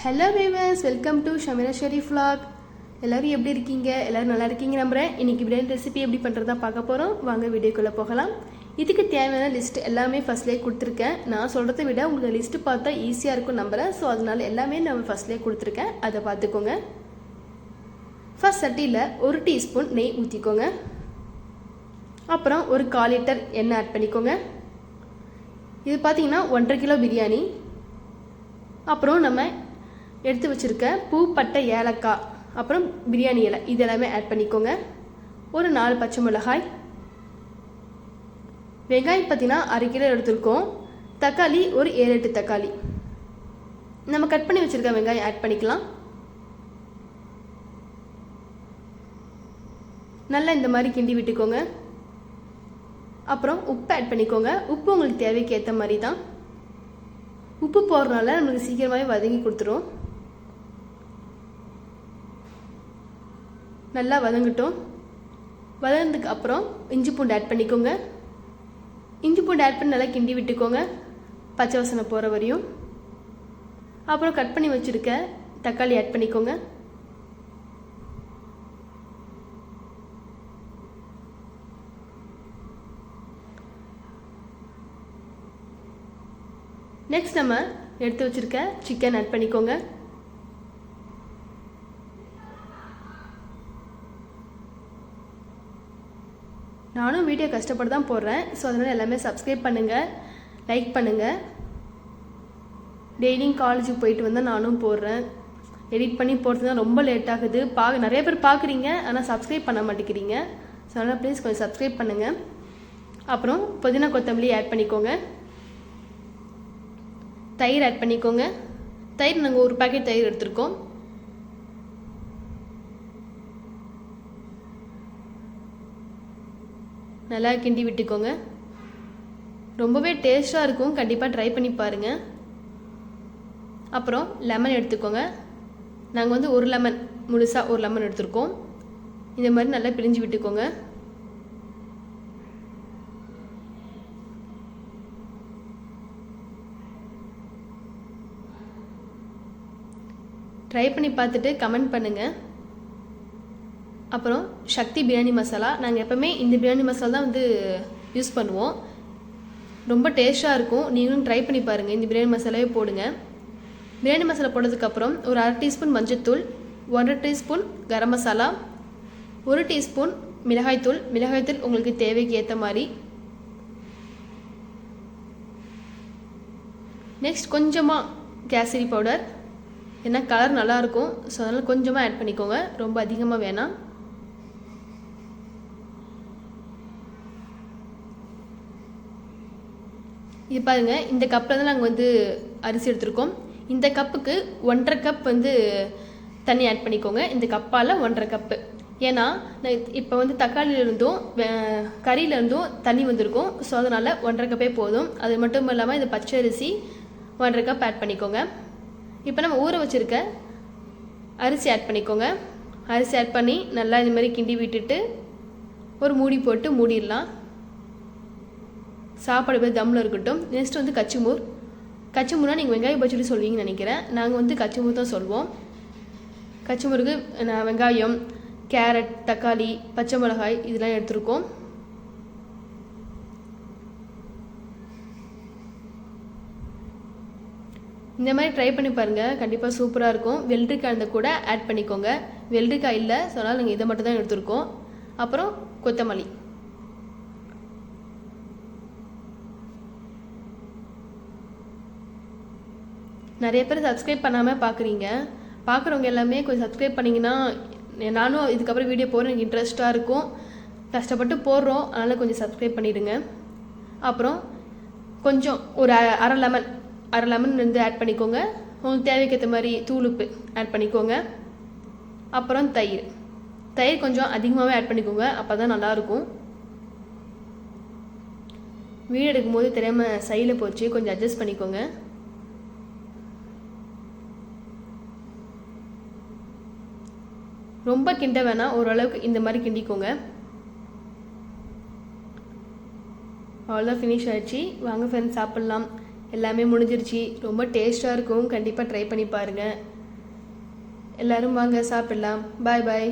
Hello viewers, welcome to Shameera Sharif vlog. எல்லோரும் எப்படி இருக்கீங்க? எல்லோரும் நல்லா இருக்கீங்க நம்புகிறேன். இன்றைக்கி பிரியாணி ரெசிபி எப்படி பண்ணுறதா பார்க்க போகிறோம். வாங்க வீடியோக்குள்ளே போகலாம். இதுக்கு தேவையான லிஸ்ட் எல்லாமே ஃபஸ்ட்லேயே கொடுத்துருக்கேன். நான் சொல்கிறத விட உங்களுக்கு லிஸ்ட்டு பார்த்தா ஈஸியாக இருக்கும் நம்புகிறேன். ஸோ அதனால் எல்லாமே நான் ஃபஸ்ட்லேயே கொடுத்துருக்கேன். அதை பார்த்துக்கோங்க. ஃபஸ்ட் சட்டியில் 1 டீஸ்பூன் நெய் ஊற்றிக்கோங்க. அப்புறம் ஒரு 1/4 லிட்டர் எண்ணெய் ஆட் பண்ணிக்கோங்க. இது பார்த்தீங்கன்னா 1.5 கிலோ பிரியாணி. அப்புறம் நம்ம எடுத்து வச்சுருக்க பூ, பட்டை, ஏலக்காய், அப்புறம் பிரியாணி இலை இது எல்லாமே ஆட் பண்ணிக்கோங்க. ஒரு 4 பச்சை மிளகாய், வெங்காயம் பார்த்தீங்கன்னா 1/2 கிலோ எடுத்துருக்கோம். தக்காளி ஒரு 7-8 தக்காளி நம்ம கட் பண்ணி வச்சுருக்க வெங்காயம் ஆட் பண்ணிக்கலாம். நல்லா இந்த மாதிரி கிண்டி விட்டுக்கோங்க. அப்புறம் உப்பு ஆட் பண்ணிக்கோங்க. உப்பு உங்களுக்கு தேவைக்கு ஏற்ற மாதிரி தான். உப்பு போடுறதுனால நம்மளுக்கு சீக்கிரமாகவே வதங்கி கொடுத்துரும். நல்லா வதங்கட்டும். வதங்கினதுக்கு அப்புறம் இஞ்சி பூண்டு ஆட் பண்ணிக்கோங்க. இஞ்சி பூண்டு ஆட் பண்ணி நல்லா கிண்டி விட்டுக்கோங்க, பச்சை வாசனை போகிற வரையும். அப்புறம் கட் பண்ணி வச்சுருக்க தக்காளி ஆட் பண்ணிக்கோங்க. நெக்ஸ்ட் நம்ம எடுத்து வச்சுருக்க சிக்கன் ஆட் பண்ணிக்கோங்க. நானும் வீடியோ கஷ்டப்பட்டு தான் போடுறேன். ஸோ அதனால் எல்லாமே சப்ஸ்கிரைப் பண்ணுங்கள், லைக் பண்ணுங்கள். டெய்லியும் காலேஜுக்கு போயிட்டு வந்தால் நானும் போடுறேன். எடிட் பண்ணி போடுறது தான் ரொம்ப லேட் ஆகுது. நிறைய பேர் பார்க்குறீங்க, ஆனால் சப்ஸ்கிரைப் பண்ண மாட்டேங்கிறீங்க. ஸோ அதனால் ப்ளீஸ் கொஞ்சம் சப்ஸ்கிரைப் பண்ணுங்கள். அப்புறம் புதினா கொத்தமல்லி ஆட் பண்ணிக்கோங்க. தயிர் ஆட் பண்ணிக்கோங்க. தயிர் நாங்கள் ஒரு பாக்கெட் தயிர் எடுத்துருக்கோம். நல்லா கிண்டி விட்டுக்கோங்க. ரொம்பவே டேஸ்ட்டாக இருக்கும், கண்டிப்பாக ட்ரை பண்ணி பாருங்கள். அப்புறம் லெமன் எடுத்துக்கோங்க. நாங்கள் ஒரு லெமன், முழுசாக ஒரு லெமன் எடுத்துருக்கோம். இந்த மாதிரி நல்லா பிழிஞ்சு விட்டுக்கோங்க. ட்ரை பண்ணி பார்த்துட்டு கமெண்ட் பண்ணுங்கள். அப்புறம் சக்தி பிரியாணி மசாலா, நாங்கள் எப்போவுமே இந்த பிரியாணி மசாலா தான் யூஸ் பண்ணுவோம். ரொம்ப டேஸ்ட்டாக இருக்கும். நீங்களும் ட்ரை பண்ணி பாருங்கள். இந்த பிரியாணி மசாலாவே போடுங்க. பிரியாணி மசாலா போட்டதுக்கப்புறம் ஒரு 1/2 டீஸ்பூன் மஞ்சள்தூள், 1 டீஸ்பூன் கரம் மசாலா, 1 டீஸ்பூன் மிளகாய்த்தூள். மிளகாய்த்தூள் உங்களுக்கு தேவைக்கு ஏற்ற மாதிரி. நெக்ஸ்ட் கொஞ்சமாக கேசரி பவுடர், ஏன்னா கலர் நல்லாயிருக்கும். ஸோ அதனால் கொஞ்சமாக ஆட் பண்ணிக்கோங்க, ரொம்ப அதிகமாக வேணாம். இது பாருங்கள், இந்த கப்பில் தான் நாங்கள் அரிசி எடுத்துருக்கோம். இந்த கப்புக்கு 1.5 கப் தண்ணி ஆட் பண்ணிக்கோங்க. இந்த கப்பால் 1.5 கப்பு. ஏன்னா இப்போ தக்காளியிலேருந்தும் கறியிலேருந்தும் தண்ணி வந்திருக்கும். ஸோ அதனால் 1.5 கப்பே போதும். அது மட்டும் இல்லாமல் இந்த பச்சை அரிசி 1.5 கப் ஆட் பண்ணிக்கோங்க. இப்போ நம்ம ஊற வச்சுருக்க அரிசி ஆட் பண்ணிக்கோங்க. அரிசி ஆட் பண்ணி நல்லா இந்த மாதிரி கிண்டி விட்டுட்டு ஒரு மூடி போட்டு மூடிடலாம். சாப்பாடு போய் தம்மில் இருக்கட்டும். நெக்ஸ்ட் கச்சிமூர். கச்சிமூர்னா நீங்கள் வெங்காய பச்சடி சொல்லுவீங்கன்னு நினைக்கிறேன். நாங்கள் கச்சிமூர் தான் சொல்வோம். கச்சிமூருக்கு நான் வெங்காயம், கேரட், தக்காளி, பச்சை மிளகாய் இதெல்லாம் எடுத்துருக்கோம். இந்த மாதிரி ட்ரை பண்ணி பாருங்கள், கண்டிப்பாக சூப்பராக இருக்கும். வெள்ளரிக்காய் இந்த கூட ஆட் பண்ணிக்கோங்க. வெள்ளரிக்காய் இல்லை, ஸோ அதனால் நீங்கள் இதை மட்டும் தான் எடுத்துருக்கோம். அப்புறம் கொத்தமல்லி. நிறைய பேர் சப்ஸ்கிரைப் பண்ணாமல் பார்க்குறீங்க. பார்க்குறவங்க எல்லாமே கொஞ்சம் சப்ஸ்கிரைப் பண்ணிங்கன்னா நானும் இதுக்கப்புறம் வீடியோ போடுற எனக்கு இன்ட்ரெஸ்ட்டாக இருக்கும். கஷ்டப்பட்டு போடுறோம், அதனால் கொஞ்சம் சப்ஸ்கிரைப் பண்ணிவிடுங்க. அப்புறம் கொஞ்சம் ஒரு அரை லெமன் ஆட் பண்ணிக்கோங்க. உங்களுக்கு தேவைக்கு ஏற்ற மாதிரி தூளுப்பு ஆட் பண்ணிக்கோங்க. அப்புறம் தயிர் கொஞ்சம் அதிகமாகவே ஆட் பண்ணிக்கோங்க, அப்போ தான் நல்லாயிருக்கும். வீடியோ எடுக்கும்போது தெரியாமல் சைடில் போச்சு, கொஞ்சம் அட்ஜஸ்ட் பண்ணிக்கோங்க. ரொம்ப கிண்ட வேணாம், ஓரளவுக்கு இந்த மாதிரி கிண்டிக்கோங்க. அவ்வளோதான், ஃபினிஷ் ஆகிடுச்சு. வாங்க ஃப்ரெண்ட்ஸ் சாப்பிட்லாம். எல்லாமே முடிஞ்சிருச்சு. ரொம்ப டேஸ்ட்டாக இருக்கும், கண்டிப்பாக ட்ரை பண்ணி பாருங்கள். எல்லோரும் வாங்க சாப்பிட்லாம். பாய் பாய்.